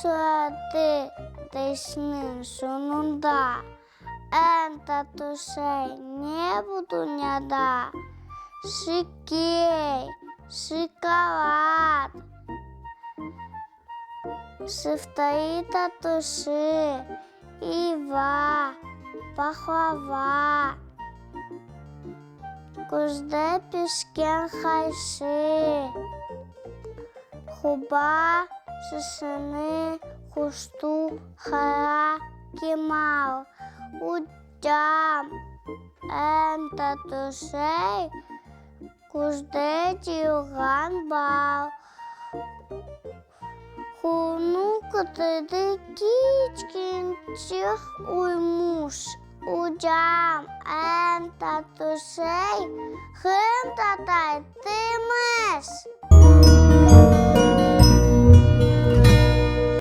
suerte teisnin sununda, entä tusei nebutu nyada, sikiei, sikavat, siftaita tusi, iva, pahvava, kuzde pisken haysi, Хуба, сисини, хусту, хара, кімал, удям, ента тусей, куздеті ганбал, хуну катиди кічкін чих уймуш, удям, ента тусей, хинта тай тимес.